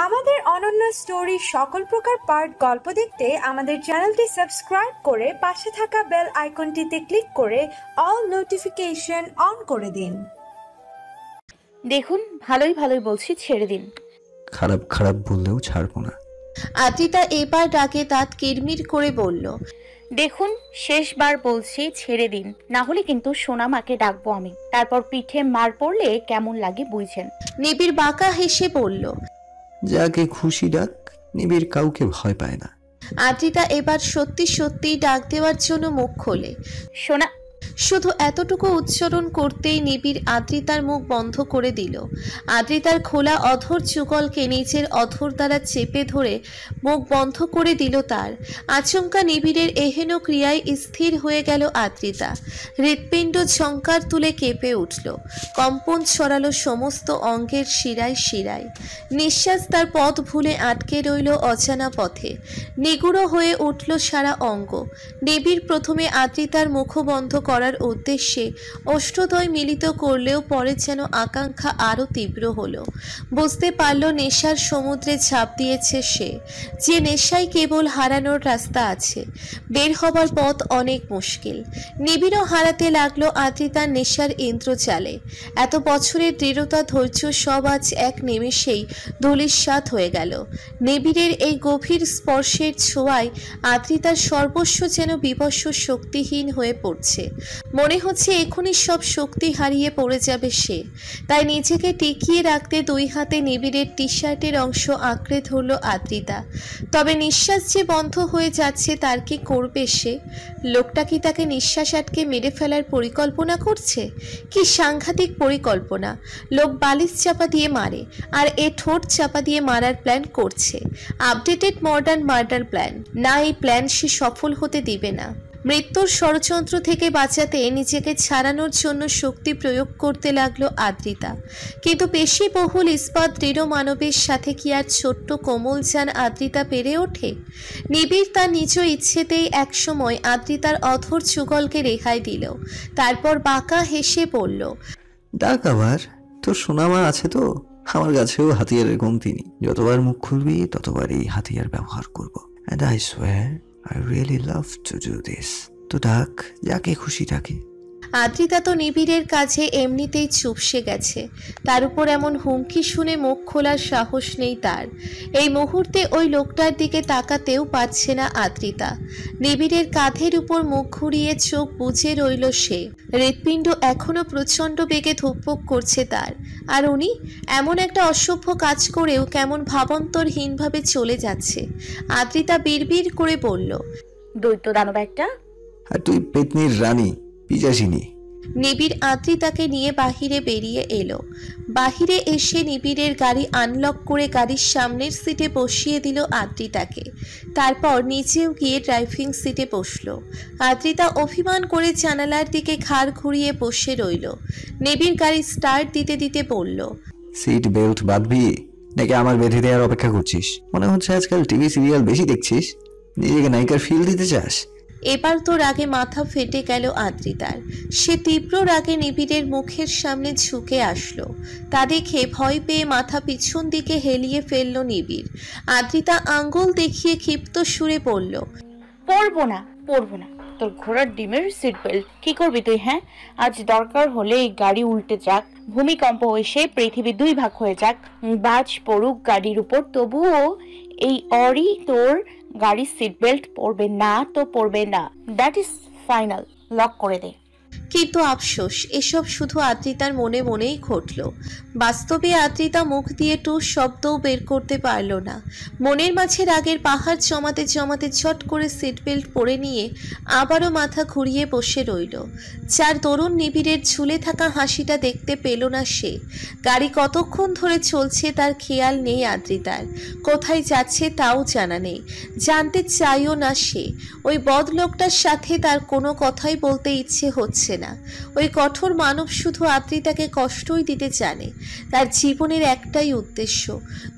আমাদের অনন্য স্টোরি সকল প্রকার পার্ট গল্প দেখতে আমাদের চ্যানেলটি সাবস্ক্রাইব করে পাশে থাকা বেল আইকনটিতে ক্লিক করে অল নোটিফিকেশন অন করে দিন। দেখুন, ভালোই ভালোই বলছি, ছেড়ে দিন। খারাপ খারাপ বললেও ছাড়বো না। আদ্রিতা এবার ডাকে দাঁত কিরমির করে বলল, দেখুন, শেষবার বলছি, ছেড়ে দিন, না হলে কিন্তু সোনামাকে ডাকবো আমি, তারপর পিঠে মার পড়লে কেমন লাগে বুঝছেন। নিবিড় বাঁকা হেসে বলল, যাকে খুশি ডাক, নিবিড় কাউকে ভয় পায় না। আদ্রিতা এবার সত্যি সত্যি ডাক দেওয়ার জন্য মুখ খোলে। সোনা। শুধু এতটুকু উচ্চারণ করতেই নিবিড় আদ্রিতার মুখ বন্ধ করে দিল। আদ্রিতার খোলা অধর যুগলকে নিজের অধর দ্বারা চেপে ধরে মুখ বন্ধ করে দিল তার। আচমকা নিবিড়ের এহেন ক্রিয়ায় স্থির হয়ে গেল আদ্রিতা। হৃৎপিণ্ড ঝংকার তুলে কেঁপে উঠল, কম্পন ছড়ালো সমস্ত অঙ্গের শিরায় শিরায়। নিঃশ্বাস তার পথ ভুলে আটকে রইল অজানা পথে, নিগুড়ো হয়ে উঠল সারা অঙ্গ। নিবিড় প্রথমে আদ্রিতার মুখবন্ধ করার উদ্দেশ্যে অষ্টদয় মিলিত করলেও পরে যেন আকাঙ্ক্ষা আরো তীব্র হলো। বুঝতে পারল নেশার সমুদ্রে ঝাঁপ দিয়েছে সে, যে নেশায় কেবল হারানোর রাস্তা আছে, বের হবার পথ অনেক মুশকিল। নিবিড়ও হারাতে লাগলো আদ্রিতার নেশার ইন্দ্রজালে। এত বছরের দৃঢ়তা ধৈর্য সব আজ এক নিমেষেই ধূলিসাৎ হয়ে গেল। নিবিড়ের এই গভীর স্পর্শের ছোঁয়ায় আদ্রিতার সর্বস্ব যেন বিবস্ব শক্তিহীন হয়ে পড়ছে। মনে হচ্ছে এখনই সব শক্তি হারিয়ে পড়ে যাবে সে। তাই নিজেকে টিকিয়ে রাখতে দুই হাতে নিবিড়ের টি শার্টের অংশ আঁকড়ে ধরল আদ্রিতা। তবে নিঃশ্বাস যে বন্ধ হয়ে যাচ্ছে তার কি করবে সে? লোকটা কি তাকে নিঃশ্বাস আটকে মেরে ফেলার পরিকল্পনা করছে? কি সাংঘাতিক পরিকল্পনা! লোক বালিশ চাপা দিয়ে মারে, আর এ ঠোঁট চাপা দিয়ে মারার প্ল্যান করছে। Updated modern murder plan. না, এই প্ল্যান সে সফল হতে দিবে না। মৃত্যুর ষড়যন্ত্র থেকে বাঁচাতে নিজেকে ছাড়ানোর জন্য শক্তি প্রয়োগ করতে লাগলো আদ্রিতা। কিন্তু পেশি বহুল ইস্পাত দৃঢ় মানবের সাথে কি আর ছোট্ট কোমল জান আদ্রিতা পেরে ওঠে? নিবিড় তার নিজ ইচ্ছেতেই একসময় আদ্রিতার অধর যুগলকে রেহাই দিল। তারপর বাঁকা হেসে বলল, ডাক আবার। তোর সোনামা আছে তো? আমার কাছেও হাতিয়ারের কমতি নেই। যতবার মুখ খুলবি ততবার এই হাতিয়ার ব্যবহার করবো। And I swear I really love to do this. তো ডাক, যাকে খুশি ডাকে। আদ্রিতা তো নিবিড়ের কাছে এমনিতেই চুপসে গেছে, তার উপর এমন হুমকি শুনে মুখ খোলার সাহস নেই তার। এই মুহূর্তে ওই লোকটার দিকে তাকাতেও পারছে না আদ্রিতা। নিবিড়ের কাঁধের উপর মুখ ঘুরিয়ে চোখ বুজে রইল সে। হৃৎপিণ্ড এখনো প্রচণ্ড বেগে ধুকপুক করছে তার। আর উনি এমন একটা অসভ্য কাজ করেও কেমন ভাবান্তরহীনভাবে চলে যাচ্ছে। আদ্রিতা বিড়বিড় করে বলল, দৈত্য দানব একটা। আর তুই পেতনির রানী, পিজাসিনী। নিবিড় আদ্রিতাকে নিয়ে বাহিরে বেরিয়ে এলো। বাহিরে এসে নিবিড়ের গাড়ি আনলক করে গাড়ির সামনের সিটে বসিয়ে দিল আদ্রিতাকে। তারপর নিচেও গিয়ে ড্রাইভিং সিটে বসলো। আদ্রিতা অভিমান করে জানালার দিকে ঘাড় ঘুরিয়ে বসে রইল। নিবিড় গাড়ি স্টার্ট দিতে দিতে বলল, সিট বেল্ট বাঁধবি নাকি আমার বেঁধে দেওয়ার অপেক্ষা করছিস? মনে হচ্ছে আজকাল টিভি সিরিয়াল বেশি দেখছিস, নিজেকে নায়িকার ফিল দিতে চাস। এবার তো রাগে মাথা ফেটে গেল আদ্রিতার। সে তীব্র রাগে নিবিড়ের মুখের সামনে ঝুঁকে আসলো। তা দেখে ভয় পেয়ে মাথা পিছন দিকে হেলিয়ে ফেলল নিবিড়। আদ্রিতা আঙ্গুল দেখিয়ে ক্ষিপ্ত সুরে বলল, পরবো না, পরবো না। তোর ঘোড়ার ডিমের সিট বেল্ট কি করবি তুই? হ্যাঁ, আজ দরকার হলে এই গাড়ি উল্টে যাক, ভূমিকম্প এসে পৃথিবী দুই ভাগ হয়ে যাক, বাজ পড়ুক গাড়ির উপর, তবুও এই অরি তোর গাড়ির সিট বেল্ট পরবে না তো পরবে না। That is final. লক করে দে। কিন্তু আফসোস, এসব শুধু আদ্রিতার মনে মনেই ঘটল। বাস্তবে আদ্রিতা মুখ দিয়ে টু শব্দও বের করতে পারল না। মনের মাঝে রাগের পাহাড় জমাতে জমাতে ঝট করে সিট বেল্ট পরে নিয়ে আবারও মাথা ঘুরিয়ে বসে রইল। যার তরুণ নিবিড়ের ঝুলে থাকা হাসিটা দেখতে পেল না সে। গাড়ি কতক্ষণ ধরে চলছে তার খেয়াল নেই আদ্রিতার। কোথায় যাচ্ছে তাও জানা নেই, জানতে চাইও না সে। ওই বদ লোকটার সাথে তার কোনো কথাই বলতে ইচ্ছে হচ্ছে হচ্ছে না। ওই কঠোর মানব শুধু আদ্রিতাকে কষ্টই দিতে জানে। তার জীবনের একটাই উদ্দেশ্য,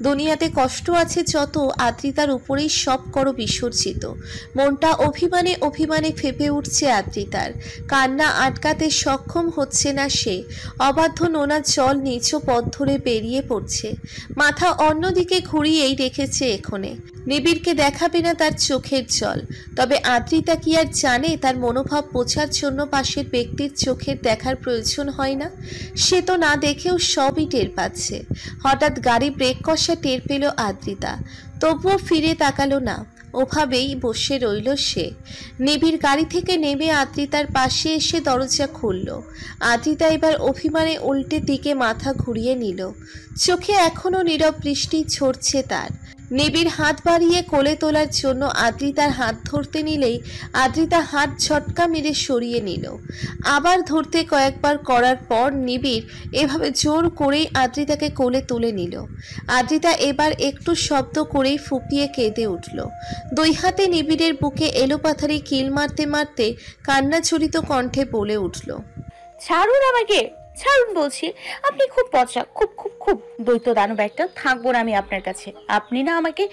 দুনিয়াতে কষ্ট আছে যত, আদ্রিতার উপরেই সব করো বিসর্জিত। মনটা অভিমানে অভিমানে ফেঁপে উঠছে আদ্রিতার, কান্না আটকাতে সক্ষম হচ্ছে না সে। অবাধ্য নোনা জল নিচু পথ ধরে বেরিয়ে পড়ছে, মাথা অন্যদিকে ঘুরিয়েই রেখেছে এখানে। নিবিড়কে দেখাবে না তার চোখের জল, তবে আদ্রিতা কি আর জানে তার মনোভাব বোঝার জন্য পাশের ব্যক্তির চোখের দেখার প্রয়োজন হয় না? সে তো না দেখেও সবই টের পাচ্ছে। হঠাৎ গাড়ি ব্রেক কষা টের পেল আদ্রিতা, তবুও ফিরে তাকালো না, ওভাবেই বসে রইল সে। নিবিড় গাড়ি থেকে নেমে আদ্রিতার পাশে এসে দরজা খুলল। আদ্রিতা এবার অভিমানে উল্টে দিকে মাথা ঘুরিয়ে নিল, চোখে এখনো নীরব বৃষ্টি ঝরছে তার। নিবিড় হাত বাড়িয়ে কোলে তোলার জন্য আদ্রিতার হাত ধরতে নিলেই আদ্রিতা হাত ঝটকা মেরে সরিয়ে নিল। আবার ধরতে কয়েকবার করার পর নিবিড় এভাবে জোর করেই আদ্রিতাকে কোলে তুলে নিল। আদ্রিতা এবার একটু শব্দ করেই ফুপিয়ে কেঁদে উঠল। দুই হাতে নিবিড়ের বুকে এলোপাথারি কিল মারতে মারতে কান্নাজড়িত কণ্ঠে বলে উঠল, ছাড়ুন আমাকে, ছাড়ুন বলছি। আপনি খুব পচা, খুব খুব খুব দ্বৈত দানব একটা। থাকবো না আমি আপনার কাছে। আপনি না আমাকে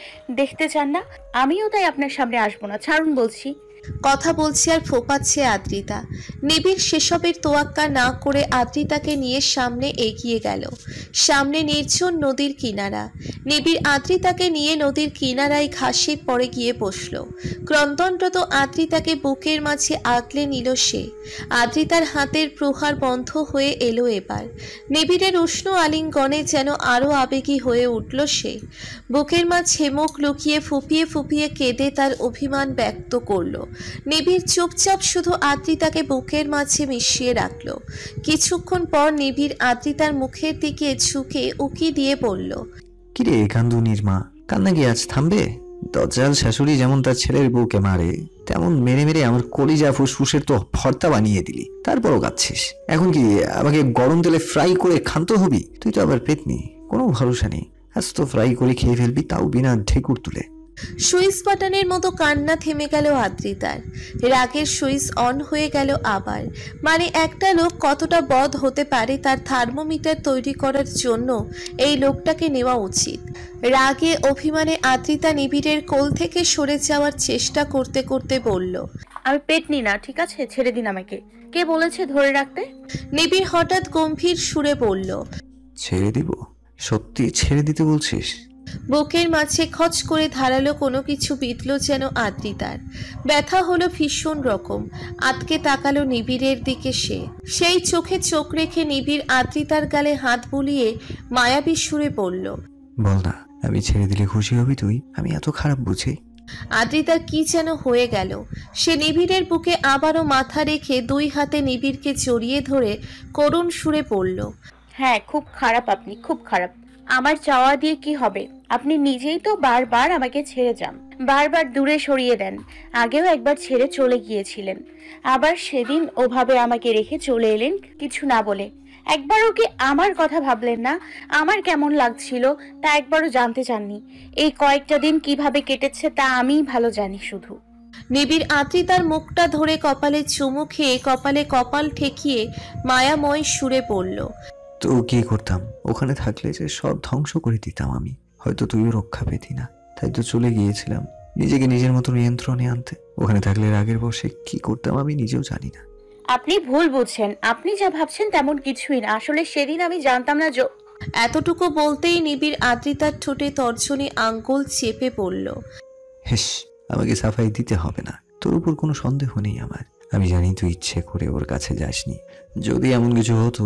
দেখতে চান না, আমিও তাই আপনার সামনে আসবো না। ছাড়ুন বলছি। কথা বলছে আর ফোপাচ্ছে আদ্রিতা। নিবিড় সেসবের তোয়াক্কা না করে আদ্রিতাকে নিয়ে সামনে এগিয়ে গেল। সামনে নির্জন নদীর কিনারা। নিবিড় আদ্রিতাকে নিয়ে নদীর কিনারায় ঘাসে পড়ে গিয়ে বসল। ক্রন্দনরত আদ্রিতাকে বুকের মাঝে আগলে নিল সে। আদ্রিতার হাতের প্রহার বন্ধ হয়ে এলো এবার। নিবিড়ের উষ্ণ আলিঙ্গনে যেন আরো আবেগী হয়ে উঠল সে। বুকের মাঝে মুখ লুকিয়ে ফুপিয়ে ফুপিয়ে কেঁদে তার অভিমান ব্যক্ত করল। নিবিড় চুপচাপ শুধু আদ্রিতাকে বুকের মাঝে মিশিয়ে রাখল। কিছুক্ষণ পর নিবিড় আদ্রিতার মুখের দিকে ঝুঁকে উকি দিয়ে বলল, কিরে কান্দুনির মা, কান্না কি আজ থামবে? দজ্জাল শাশুড়ি যেমন তার ছেলের বউকে মারে, তেমন মেরে মেরে আমার কলিজা ফুসফুসের তো ভর্তা বানিয়ে দিলি, তারপরও কাঁদছিস। এখন কি আমাকে গরম তেলে ফ্রাই করে ক্ষান্ত হবি? তুই তো আবার পেতনি, কোনো ভরসা নেই। আজ তো ফ্রাই করে খেয়ে ফেলবি, তাও বিনা ঢেকুর তুলে। সুইচ বাটনের মতো কান্না থেমে গেল আদ্রিতার। রাগের সুইচ অন হয়ে গেল আবার। মানে একটা লোক কতটা বদ হতে পারে তার থার্মোমিটার তৈরি করার জন্য এই লোকটাকে নেওয়া উচিত। রাগে অভিমানে আদ্রিতা নিবিড়ের কোল থেকে সরে যাওয়ার চেষ্টা করতে করতে বলল, আমি পেটনি না, ঠিক আছে? ছেড়ে দিন আমাকে। কে বলেছে ধরে রাখতে? নিবিড় হঠাৎ গম্ভীর সুরে বলল, ছেড়ে দিব? সত্যি ছেড়ে দিতে বলছিস? বুকের মাঝে খচ করে ধারালো কোনো কিছু বিঁধল যেন আদ্রিতার। ব্যথা হলো ভীষণ রকম। আতকে তাকালো নিবিড়ের দিকে সে। সেই চোখে চোখ রেখে নিবিড় আদ্রিতার গালে হাত বুলিয়ে মায়াবী সুরে বলল, বল না, আমি ছেড়ে দিলে খুশি হবি তুই? আমি এত খারাপ বুঝি? আদ্রিতার কি যেন হয়ে গেল। সে নিবিড়ের বুকে আবারও মাথা রেখে দুই হাতে নিবিড়কে জড়িয়ে ধরে করুণ সুরে বলল, হ্যাঁ, খুব খারাপ আপনি, খুব খারাপ। আমার চাওয়া দিয়ে কি হবে? আপনি নিজেই তো বারবার আমাকে ছেড়ে যান, বারবার দূরে সরিয়ে দেন। আগেও একবার ছেড়ে চলে গিয়েছিলেন, আবার সেদিন ওভাবে আমাকে রেখে চলে এলেন কিছু না বলে। একবারও কি আমার কথা ভাবলেন না? আমার কেমন লাগছিল তা একবারও জানতে চাননি। এই কয়েকটা দিন কিভাবে কেটেছে তা আমিই ভালো জানি শুধু। নিবিড় আদ্রিতার মুখটা ধরে কপালে চুমু খেয়ে কপালে কপাল ঠেকিয়ে মায়াময় সুরে পড়ল, তো কি করতাম? ওখানে থাকলে যে সব ধ্বংস করে দিতাম আমি। হয়তো তুইও রক্ষা পেতি না, তাই তো চলে গিয়েছিলাম নিজেকে নিজের মতো নিয়ন্ত্রণে আনতে। ওখানে থাকলে রাগের বশে কি করতাম আমি নিজেও জানি না। আপনি ভুল বুঝছেন। আপনি যা ভাবছেন তেমন কিছুই না। আসলে সেদিন আমি জানতাম না। এতটুকু বলতেই নিবিড় আদ্রিতার ঠোঁটে তর্জনী আঙ্গুল চেপে পড়ল। হেস, আমাকে সাফাই দিতে হবে না, তোর উপর কোনো সন্দেহ নেই আমার। আমি জানি তুই ইচ্ছে করে ওর কাছে যাসনি। যদি এমন কিছু হতো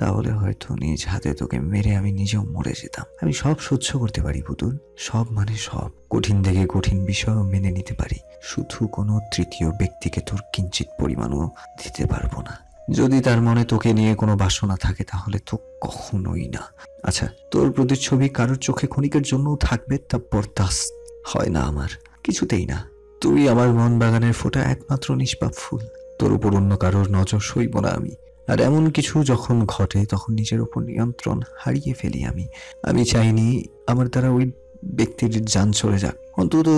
তাহলে হয়তো নিজ হাতে তোকে মেরে আমি নিজেও মরে যেতাম। আমি সব সহ্য করতে পারি পুতুল, সব মানে সব। কঠিন থেকে কঠিন বিষয়ও মেনে নিতে পারি, শুধু কোনো তৃতীয় ব্যক্তিকে তোর কিঞ্চিত পরিমাণও দিতে পারবো না। যদি তার মনে তোকে নিয়ে কোনো বাসনা থাকে তাহলে তো কখনোই না। আচ্ছা, তোর প্রতিচ্ছবি কারোর চোখে ক্ষণিকের জন্যও থাকবে, তা বরদাস্ত হয় না আমার, কিছুতেই না। তুই আমার মন বাগানের ফোটা একমাত্র নিষ্পাপ ফুল। তোর উপর অন্য কারোর নজর সইব না আমি। আর এমন কিছু যখন ঘটে তখন নিজের উপর নিয়ন্ত্রণ হারিয়ে ফেলি আমি। আমি চাইনি আমার দ্বারা ওই ব্যক্তির জান চলে যাক। অন্তত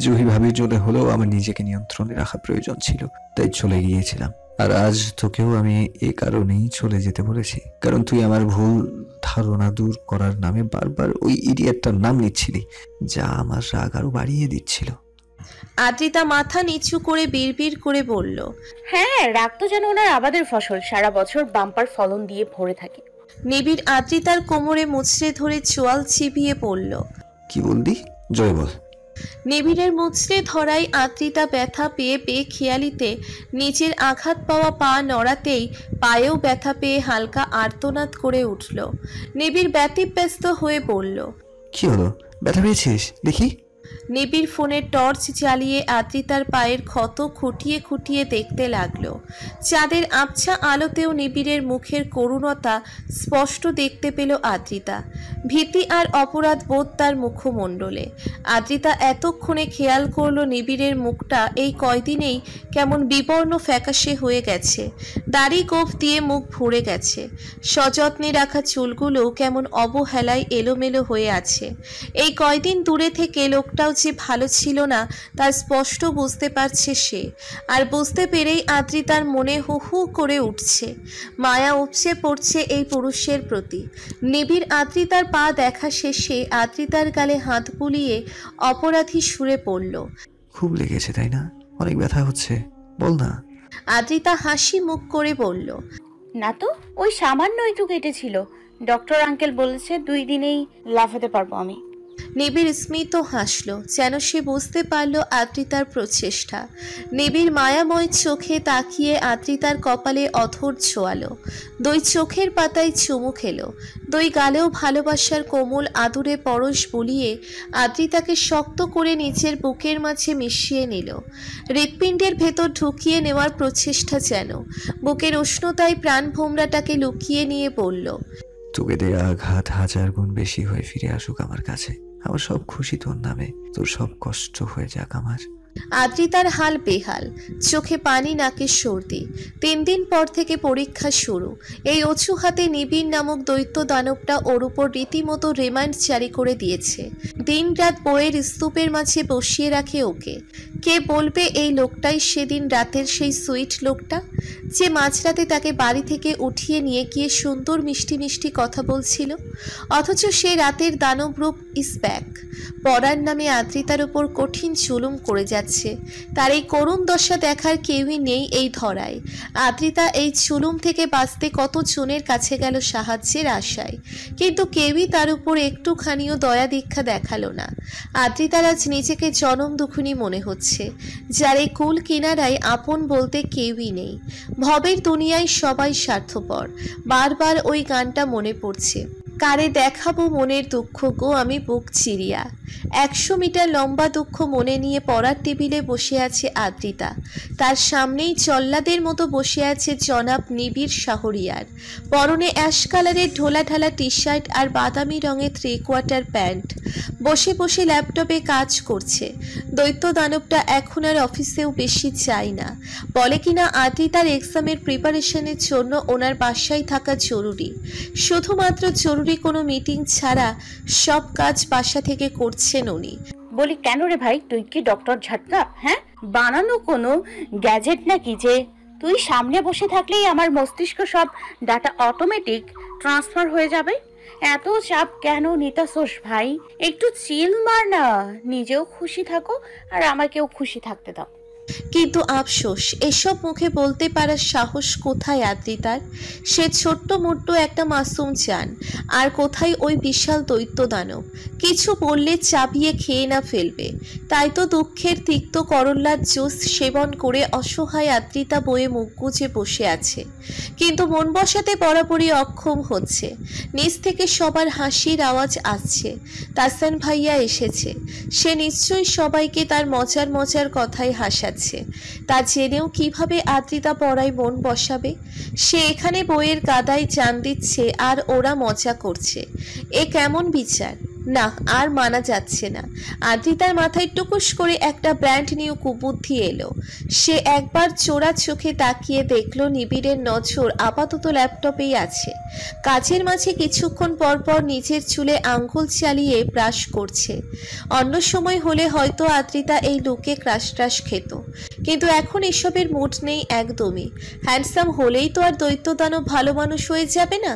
জহি ভাবির জন্য হলেও আমার নিজেকে নিয়ন্ত্রণে রাখা প্রয়োজন ছিল, তাই চলে গিয়েছিলাম। আর আজ তোকেও আমি এই কারণেই চলে যেতে বলেছি, কারণ তুই আমার ভুল ধারণা দূর করার নামে বারবার ওই ইডিয়েটটার নাম নিচ্ছিলি, যা আমার রাগ আরো বাড়িয়ে দিচ্ছিল। আদ্রিতা মাথা নিচু করে বিড়বিড় করে বলল, হ্যাঁ, রাগ তো যেন ওনার আবাদের ফসল, সারা বছর বাম্পার ফলন দিয়ে ভরে থাকে। নিবিড় আদ্রিতার কোমরে মুচড়ে ধরে চোয়াল চিবিয়ে পড়ল। কি বললি? জয় বল। নিবিড়ের মুচড়ে ধরায় আদ্রিতা ব্যথা পেয়ে পেয়ে খেয়ালিতে নিচের আঘাত পাওয়া পা নড়াতেই পায়েও ব্যথা পেয়ে হালকা আর্তনাদ করে উঠল। নিবিড় ব্যতিব্যস্ত হয়ে বলল, কি হলো, ব্যথা পেয়েছিস দেখি? নিবিড় ফোনের টর্চ জ্বালিয়ে আদ্রিতার পায়ের ক্ষত খুঁটিয়ে খুঁটিয়ে দেখতে লাগলো। চাঁদের আবছা আলোতেও নিবিড়ের মুখের করুণতা স্পষ্ট দেখতে পেল আদ্রিতা। ভীতি আর অপরাধ বোধ তার মুখমণ্ডলে। আদ্রিতা এতক্ষণে খেয়াল করলো নিবিড়ের মুখটা এই কয়দিনেই কেমন বিবর্ণ ফ্যাকাশে হয়ে গেছে, দাড়ি গোঁফ দিয়ে মুখ ভরে গেছে, সযত্নে রাখা চুলগুলোও কেমন অবহেলায় এলোমেলো হয়ে আছে। এই কয়দিন দূরে থেকে লোকটাও যে ভালো ছিল না তা স্পষ্ট বুঝতে পারছে সে। আর বুঝতে পেরেই আদ্রিতার মনে হু হু করে উঠছে, মায়া উপচে পড়ছে এই পুরুষের প্রতি। নিবিড় আদ্রিতার পা দেখা শেষে আদ্রিতার গালে হাত বুলিয়ে অপরাধী সুরে পড়ল, খুব লেগেছে তাই না? অনেক ব্যথা হচ্ছে, বল না। আদ্রিতা হাসি মুখ করে বলল, না তো, ওই সামান্য একটু কেটেছিল। ডক্টর আঙ্কেল বলেছে 2 দিনেই লাফাতে পারবো আমি। নিবিড় স্মিত হাসল, যেন সে বুঝতে পারল আদ্রিতার প্রচেষ্টা। নিবিড় মায়াময় চোখে তাকিয়ে আদ্রিতার কপালে অধর ছোঁয়ালো, 2 চোখের পাতায় চুমু খেলো, 2 গালেও ভালোবাসার কোমল আদুরে পরশ বুলিয়ে আদ্রিতাকে শক্ত করে নিচের বুকের মাঝে মিশিয়ে নিল। হৃৎপিণ্ডের ভেতর ঢুকিয়ে নেওয়ার প্রচেষ্টা যেন। বুকের উষ্ণতায় প্রাণ ভোমরাটাকে লুকিয়ে নিয়ে বলল, তোকে দেয়া আঘাত 1000 গুণ বেশি হয়ে ফিরে আসুক আমার কাছে। আমার সব খুশি তোর নামে, তোর সব কষ্ট হয়ে যাক আমার। আদ্রিতার হাল বেহাল, চোখে পানি, নাকে সর্দি। 3 দিন পর থেকে পরীক্ষা শুরু। এই অজুহাতে নিবিড় নামক দৈত্য দানবটা ওর উপর রীতিমতো রিমান্ড জারি করে দিয়েছে। দিন রাত বইয়ের স্তূপের মাঝে বসিয়ে রাখে ওকে। কে বলবে এই লোকটাই সেদিন রাতের সেই সুইট লোকটা, যে মাঝরাতে তাকে বাড়ি থেকে উঠিয়ে নিয়ে গিয়ে সুন্দর মিষ্টি মিষ্টি কথা বলছিল। অথচ সে রাতের দানব রূপ ইজ ব্যাক। পড়ার নামে আদ্রিতার উপর কঠিন জুলুম করে যাচ্ছে। তার এই করুণ দশা দেখার কেউই নেই এই ধরায়। আদ্রিতা এই জুলুম থেকে বাঁচতে কত জনের কাছে গেল সাহায্যের আশায়, কিন্তু কেউই তার উপর একটুখানিও দয়া দীক্ষা দেখালো না। আদ্রিতার আজ নিজেকে জনম দুঃখিনী মনে হচ্ছে, যার এই কুল কিনারায় আপন বলতে কেউই নেই। ভবের দুনিয়ায় সবাই স্বার্থপর। বারবার ওই গানটা মনে পড়ছে, কারে দেখাবো মনের দুঃখ গো আমি বুক চিরিয়া। 100 মিটার লম্বা দুঃখ মনে নিয়ে পড়ার টেবিলে বসে আছে আদ্রিতা। তার সামনেই জল্লাদের মতো বসে আছে জনাব নিবিড় শাহরিয়ার। পরনে অ্যাশ কালারের ঢোলা ঢালা টি শার্ট আর বাদামি রঙের 3/4 প্যান্ট। বসে বসে ল্যাপটপে কাজ করছে। দৈত্য দানবটা এখন আর অফিসেও বেশি যায় না। বলে কিনা আদ্রিতার এক্সামের প্রিপারেশনের জন্য ওনার বাসায় থাকা জরুরি। শুধুমাত্র জরুরি কোনো মিটিং ছাড়া সব কাজ বাসা থেকে করছেন উনি। বলি, কেন রে ভাই, তুই কি ডক্টর ঝটকা? হ্যাঁ, বানানো কোনো গ্যাজেট নাকি যে তুই সামনে বসে থাকলেই আমার মস্তিষ্ক সব ডাটা অটোমেটিক ট্রান্সফার হয়ে যাবে? এত চাপ কেন নিতাছোস ভাই? একটু চিল মার না, নিজেও খুশি থাকো আর আমাকেও খুশি থাকতে দাও। কিন্তু আফসোস, এসব মুখে বলতে পারার সাহস কোথায় আদ্রিতার? সে ছোট্ট মোট্ট একটা মাসুম জান, আর কোথায় ওই বিশাল দৈত্য দানব? কিছু বললে চাবিয়ে খেয়ে না ফেলবে। তাই তো দুঃখের তিক্ত করল্লার জুস সেবন করে অসহায় আদ্রিতা বয়ে মুখ গুজে বসে আছে, কিন্তু মন বসাতে বরাবরই অক্ষম হচ্ছে। নিচ থেকে সবার হাসির আওয়াজ আসছে। তাসান ভাইয়া এসেছে। সে নিশ্চয়ই সবাইকে তার মজার মজার কথায় হাসাচ্ছে। তা জেনেও কিভাবে আদ্রিতা পড়ায় মন বসাবে? সে এখানে বইয়ের গাদায় জান দিচ্ছে আর ওরা মজা করছে। এ কেমন বিচার? না, আর মানা যাচ্ছে না। আদ্রিতার মাথায় টুকুস করে একটা ব্র্যান্ড নিউ কুবুদ্ধি এলো। সে একবার চোরা চোখে তাকিয়ে দেখলো নিবিড়ের নজর আপাতত ল্যাপটপেই আছে। কাজের মাঝে কিছুক্ষণ পর পর নিজের চুলে আঙ্গুল চালিয়ে ব্রাশ করছে। অন্য সময় হলে হয়তো আদ্রিতা এই লুকে ক্রাশ ট্রাশ খেত, কিন্তু এখন এসবের মুড নেই একদমই। হ্যান্ডসাম হলেই তো আর দৈত্যদানব ভালো মানুষ হয়ে যাবে না।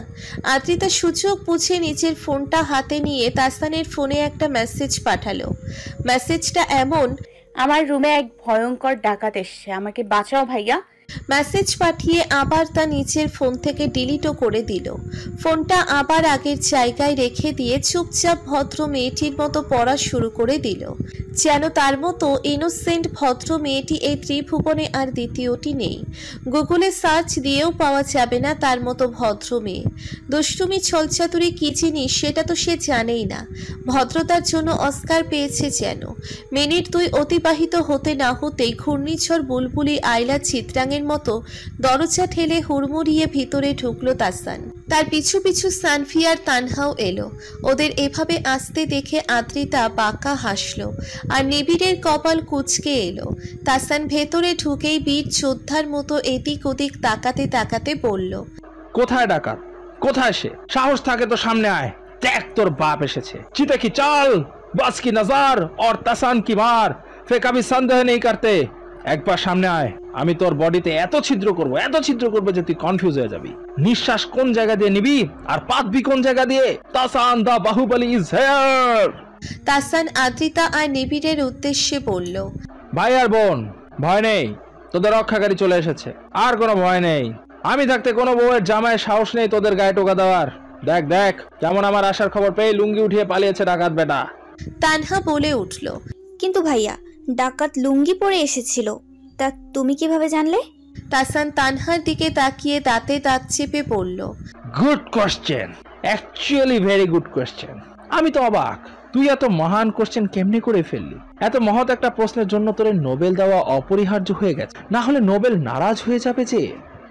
আদ্রিতা সুযোগ বুঝে নিজের ফোনটা হাতে নিয়ে তাসানের ফোনে একটা মেসেজ পাঠালো। মেসেজটা এমন, আমার রুমে এক ভয়ঙ্কর ডাকাত এসছে, আমাকে বাঁচাও ভাইয়া। মেসেজ পাঠিয়ে আবার তা নিচের ফোন থেকে ডিলিটও করে দিল। ফোনটা আবার আগের জায়গায় রেখে দিয়ে চুপচাপ ভদ্র মেয়েটির মতো পড়া শুরু করে দিল। যেন তার মতো ইনোসেন্ট ভদ্র মেয়েটি এই ত্রিভুবনে আর দ্বিতীয়টি নেই। গুগলে সার্চ দিয়েও পাওয়া যাবে না তার মতো ভদ্র মেয়ে। দুষ্টুমি ছলচাতুরি কী জিনিস সেটা তো সে জানেই না। ভদ্রতার জন্য অস্কার পেয়েছে যেন। মিনিট 2 অতিবাহিত হতে না হতেই ঘূর্ণিঝড় বুলবুলি আইলা চিত্রাঙ্গের মতো দরজা ঠেলে হুড়মুড়িয়ে ভিতরে ঢুকলো তাসান। তার পিছু পিছু সানভি আর তানহাও এলো। ওদের এভাবে আসতে দেখে আদ্রিতা বাঁকা হাসলো আর নিবিড়ের কপাল কুঁচকে এলো। তাসান ভেতরে ঢুকেই বীর যোদ্ধার মতো এদিক ওদিক তাকাতে তাকাতে বলল, কোথায় ডাকাত? কোথায় সে? সাহস থাকে তো সামনে আয়। দেখ তোর বাপ এসেছে। চিতে কি চাল, বাস কি নজর और তাসান কি মার, ফে কবি সন্দেহ নেই করতে। একবার সামনে আয়, আমি তোর বডিতে এত ছিদ্র করব যে তুই কনফিউজ হয়ে যাবি। নিঃশ্বাস কোন জায়গা দিয়ে নিবি আর পাতবি কোন জায়গা দিয়ে। তাসান দা বাহুবলী ইজ হিয়ার। তাসান আদ্রিতা আর নিবিড়ের উদ্দেশ্যে বলল, ভাই আর বোন, ভয় নেই, তোদের রক্ষাকারী চলে এসেছে। আর কোনো ভয় নেই। আমি থাকতে কোনো বউয়ের জামায় সাহস নেই তোদের গায়ে টোকা দেওয়ার। দেখ দেখ কেমন আমার আসার খবর পেয়ে লুঙ্গি উঠিয়ে পালিয়েছে ডাকাত বেটা। তানহা বলে উঠল, কিন্তু ভাইয়া, ডাকাত লুঙ্গি পরে এসেছিল, তা তুমি কিভাবে জানলে? তাসান তানহার দিকে তাকিয়ে দাঁতে দাঁত চেপে পড়ল, good question, actually very good question. আমি তো অবাক, তুই এত মহান কোশ্চেন কেমনে করে ফেললি? এত মহৎ একটা প্রশ্নের জন্য তোর নোবেল দেওয়া অপরিহার্য হয়ে গেছে, না হলে নোবেল নারাজ হয়ে যাবে যে।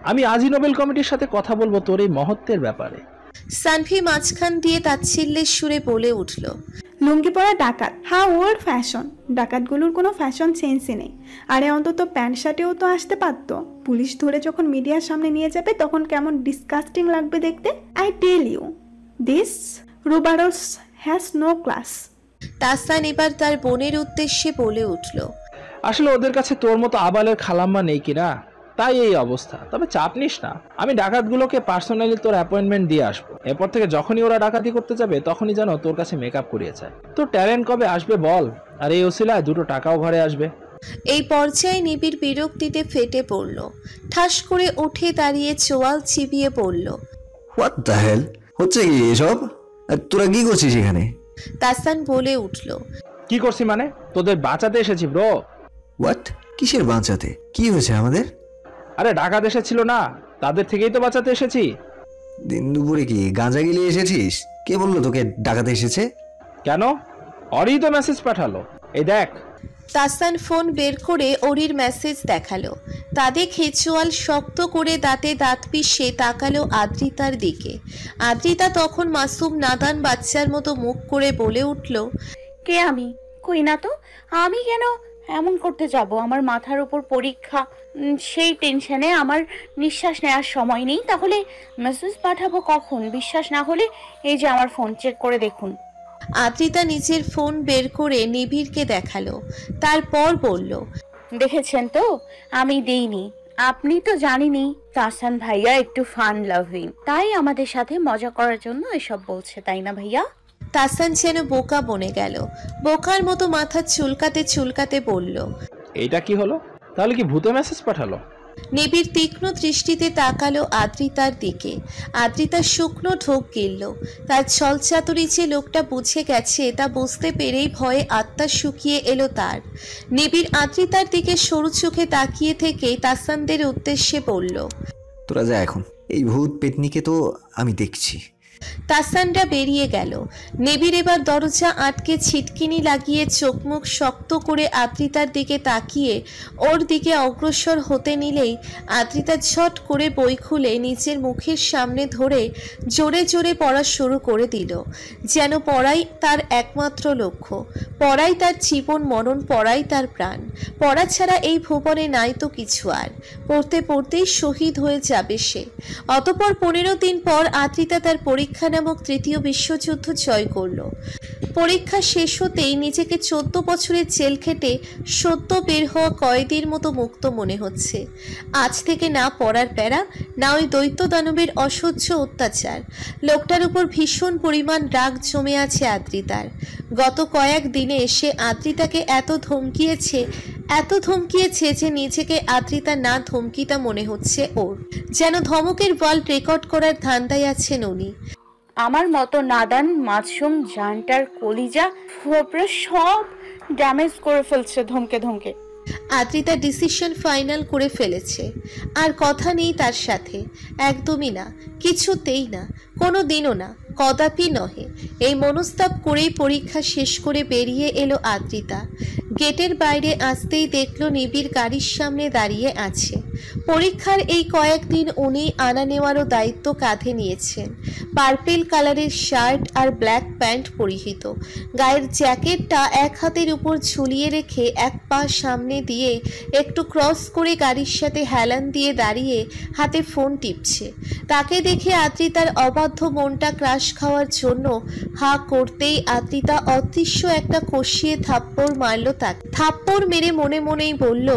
আমি আজই নোবেল কমিটির সাথে কথা বলবো তোর এই মহত্বের ব্যাপারে। সানভি মাঝখান দিয়ে তাচ্ছিল্যের সুরে বলে উঠল, লুঙ্গি পরা ডাকাত, হাউ ওল্ড ফ্যাশন। ডাকাতগুলোর কোনো ফ্যাশন সেন্সই নেই। আরে অন্তত প্যান্ট শার্টেও তো আসতে পারতো। পুলিশ ধরে যখন মিডিয়ার সামনে নিয়ে যাবে তখন কেমন ডিসকাস্টিং লাগবে দেখতে। I tell you, this rubbers has no class. Tasan এবার তার বোনের উদ্দেশ্যে বলে উঠল, আসলে ওদের কাছে তোর মতো আবালের খালাম্মা নেই কিনা, তাই এই অবস্থা। তবে চাপ নিস না, আমি ডাকাতগুলোকে পার্সোনালি তোর অ্যাপয়েন্টমেন্ট দিয়ে আসবো। এরপর থেকে যখনই ওরা ডাকাতি করতে যাবে তখনই যেন তোর কাছে মেকআপ করিয়ে চায়। তোর ট্যালেন্ট কবে আসবে বল, আর এই ওসিলায় 2 টাকাও ঘরে আসবে। এই পর্যায়ে নিবিড় বিরক্তিতে ফেটে পড়ল। ঠাস করে উঠে দাঁড়িয়ে চোয়াল চিবিয়ে পড়ল, হোয়াট দ্য হেল হচ্ছে কি এসব? আর তোরা কি করছিস এখানে? তাসান বলে উঠল, কি করছি মানে? তোদের বাঁচাতে এসেছি ব্রো। হোয়াট? কিসের বাঁচাতে? কি হয়েছে আমাদের? আরে ডাকাত এসেছিল না, তাদের থেকেই তো বাঁচাতে এসেছি। দিন দুপুরে কি গাঁজা গিলে এসেছিস? কে বললো তোকে ডাকাতে এসেছে? কেন? অরিই তো মেসেজ পাঠালো, এই দেখ। তাসান ফোন বের করে ওরির মেসেজ দেখালো। তা দেখে চোয়াল শক্ত করে দাঁতে দাঁত পিষে তাকালো আদ্রিতার দিকে। আদ্রিতা তখন মাসুম নাদান বাচ্চার মতো মুখ করে বলে উঠল, কে আমি? কই না তো। আমি কেন এমন করতে যাব? আমার মাথার উপর পরীক্ষা, সেই টেনশনে আমার নিঃশ্বাস নেওয়ার সময় নেই। তাহলে মেসেজ পাঠাবো কখন? বিশ্বাস না হলে এই যে আমার ফোন, চেক করে দেখুন। আদ্রিতা নিজের ফোন বের করে নিবিড়কে দেখালো, তারপর বলল, দেখেছেন তো, আমি দেইনি। আপনি তো জানেনই তাসান ভাইয়া একটু ফান লাভিং, তাই আমাদের সাথে মজা করার জন্য এসব বলছে, তাই না ভাইয়া? তাসান যেন বোকা বনে গেল। বোকার মতো মাথা চুলকাতে চুলকাতে বলল, এইটা কি হলো? তাহলে কি ভূতে মেসেজ পাঠালো? নিবিড় তীক্ষ্ণ দৃষ্টিতে তাকালো আদ্রিতার দিকে। আদ্রিতা শুকনো ঢোক গিলল। তার ছলচাতুরি যে লোকটা বুঝে গেছে তা বুঝতে পেরেই ভয়ে আত্মা শুকিয়ে এলো তার। নিবিড় আদ্রিতার দিকে সরু চোখে তাকিয়ে থেকে তাসানদের উদ্দেশ্যে বলল, তোরা যা এখন, এই ভূত পেতনিকে তো আমি দেখছি। তাসানরা বেরিয়ে গেল। নিবিড় এবার দরজা আটকে ছিটকিনি লাগিয়ে চোখ মুখ শক্ত করে আদ্রিতার দিকে তাকিয়ে ওর দিকে অগ্রসর হতে নিলেই আদ্রিতা ঝট করে বই খুলে নিজের মুখের সামনে ধরে জোরে জোরে পড়া শুরু করে দিল। যেন পড়াই তার একমাত্র লক্ষ্য, পড়াই তার জীবন মরণ, পড়াই তার প্রাণ। পড়া ছাড়া এই ভুবনে নাই তো কিছু আর। পড়তে পড়তেই শহীদ হয়ে যাবে সে। অতঃপর 15 দিন পর আদ্রিতা তার পরীক্ষা নামক তৃতীয় বিশ্বযুদ্ধ জয় করল। পরীক্ষা শেষ হতেই নিজেকে 14 বছরের জেল খেটে সদ্য বের হওয়া কয়েদির মতো মুক্ত মনে হচ্ছে। আজ থেকে না পড়ার প্যারা, না ওই দৈত্য দানবের অসহ্য অত্যাচার। লোকটার উপর ভীষণ পরিমাণ রাগ জমে আছে আদ্রিতার। গত কয়েক দিনে সে আদ্রিতাকে এত ধমকিয়েছে যে নিজেকে আদ্রিতা না ধমকিতা মনে হচ্ছে ওর। যেন ধমকের ওয়ার্ল্ড রেকর্ড করার ধান্দায় আছেন উনি। আমার মতো নাদান মাসুম জানটার কলিজা ফোপড়া সব ড্যামেজ করে ফেলছে ধমকে ধমকে। আদ্রিতা ডিসিশন ফাইনাল করে ফেলেছে। আর কথা নেই তার সাথে, একদমই না, কিছুতেই না, কোনো দিনও না, কদাপি নহে। এই মনস্তাপ করেই পরীক্ষা শেষ করে বেরিয়ে এলো আদ্রিতা। গেটের বাইরে আসতেই দেখলো নিবিড় গাড়ির সামনে দাঁড়িয়ে আছে। পরীক্ষার এই কয়েকদিন উনি আনা নেওয়ারও দায়িত্ব কাঁধে নিয়েছেন। পার্পেল কালারের শার্ট আর ব্ল্যাক প্যান্ট পরিহিত, গায়ের জ্যাকেটটা এক হাতের উপর ঝুলিয়ে রেখে এক পা সামনে দিয়ে একটু ক্রস করে গাড়ির সাথে হেলান দিয়ে দাঁড়িয়ে হাতে ফোন টিপছে। তাকে দেখে আদ্রিতার অবাধ্য মনটা ক্রাশ খাওয়ার জন্য হা করতেই আদ্রিতা অদৃশ্য একটা কষিয়ে থাপ্পড় মারল তাকে। থাপ্পড় মেরে মনে মনেই বলল,